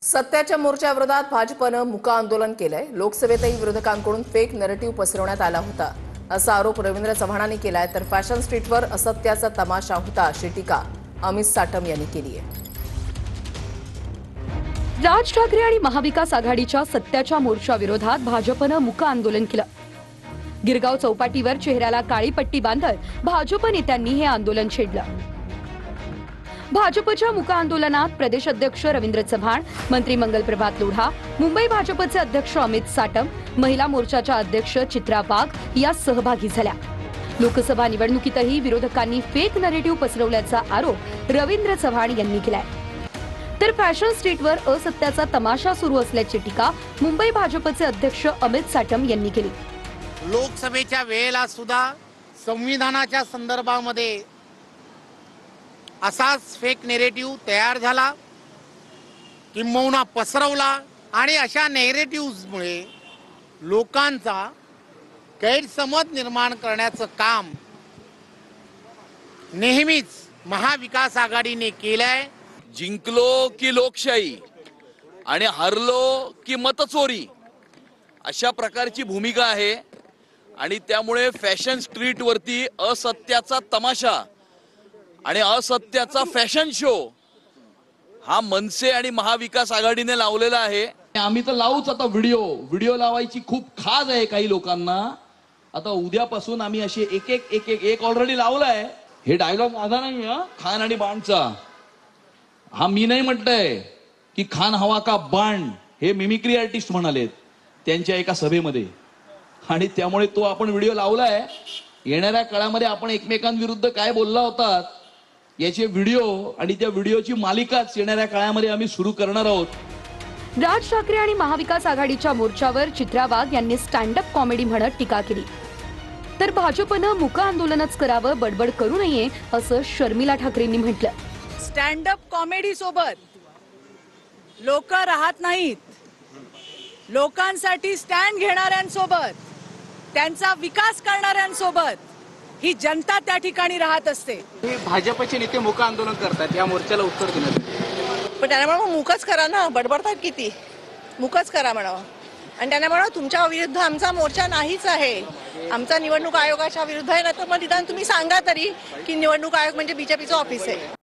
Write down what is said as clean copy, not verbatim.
सत्याच्या मोर्चाविरोधात भाजपनं मुका आंदोलन केलंय। लोकसभेतही विरोधकांकडून फेक नरेटिव्ह पसरवण्यात आला होता असा आरोप रवींद्र चव्हाणांनी केलाय। तर फॅशन स्ट्रीटवर असत्याचा तमाशा होता अशी टीका अमित साटम यांनी केली आहे। राज ठाकरे आणि महाविकास आघाडीच्या सत्याच्या मोर्चाविरोधात भाजपनं मुका आंदोलन केलं। गिरगाव चौपाटीवर चेहऱ्याला काळी पट्टी बांधत भाजप नेत्यांनी हे आंदोलन छेडलं। भाजपच्या मुका आंदोलनात प्रदेश अध्यक्ष रवींद्र चव्हाण, मंत्री मंगलप्रभात लोढा, मुंबई भाजपचे अध्यक्ष अमित साटम, महिला मोर्चाच्या अध्यक्ष चित्रा वाघ या सहभागी झाल्या। लोकसभा निवडणुकीतही विरोधकांनी फेक नरेटिव्ह पसरवल्याचा आरोप रवींद्र चव्हाण यांनी केलाय। तर फॅशन स्ट्रीटवर असत्याचा तमाशा सुरू असल्याची टीका मुंबई भाजपचे अध्यक्ष अमित साटम यांनी केली। लोकसभेच्या वेळेला सुद्धा संविधानाच्या संदर्भामध्ये असाच फेक नेरेटिव्ह तयार झाला, किंबहुना पसरवला आणि अशा नेरेटिव्हमुळे लोकांचा गैरसमज निर्माण करण्याचं काम नेहमीच महाविकास आघाडीने केलंय। जिंकलो की लोकशाही आणि हरलो की मतचोरी अशा प्रकारची भूमिका आहे आणि त्यामुळे फॅशन स्ट्रीट वरती असत्याचा तमाशा आणि असत्याचा फॅशन शो हा मनसे आणि महाविकास आघाडीने लावलेला आहे। आम्ही तर लावूच आता व्हिडिओ लावायची खूप खाज आहे काही लोकांना। आता उद्यापासून आम्ही असे एक ऑलरेडी लावलाय। हे डायलॉग माझा नाही हा, खान आणि बाणचा। हा मी नाही म्हटलंय की खान हवा का बाण, हे मिमिक्री आर्टिस्ट म्हणालेत त्यांच्या एका सभेमध्ये। आणि त्यामुळे तो आपण व्हिडिओ लावलाय। येणाऱ्या काळामध्ये आपण एकमेकांविरुद्ध काय बोलला होता याचे व्हिडिओ आणि त्या व्हिडिओची मालिकाच येणाऱ्या काळामध्ये आम्ही सुरू करणार आहोत। राज ठाकरे आणि महाविकास आघाडीच्या मोर्चावर चित्रा वाघ यांनी स्टँड अप कॉमेडी म्हणत टीका केली। तर भाजपनं मुका आंदोलनच करावं, बडबड करू नये असं शर्मिला ठाकरेंनी म्हटलं। स्टँड अप कॉमेडी सोबत लोक राहत नाहीत। लोकांसाठी स्टँड घेणाऱ्यांसोबत, त्यांचा विकास करणाऱ्यांसोबत ही जनता त्या ठिकाणी राहत असते। भाजपचे नेते मुका आंदोलन करतात, या मोर्चाला उत्तर देण्यात। पण त्यांना म्हणा मुकच करा ना, बडबडतात किती, मुकच करा म्हणावं। आणि त्यांना म्हणा तुमच्या विरुद्ध आमचा मोर्चा नाहीच आहे, आमचा निवडणूक आयोगाच्या विरुद्ध आहे ना, तर मग निदान तुम्ही सांगा तरी की निवडणूक आयोग म्हणजे बीजेपीचं ऑफिस आहे।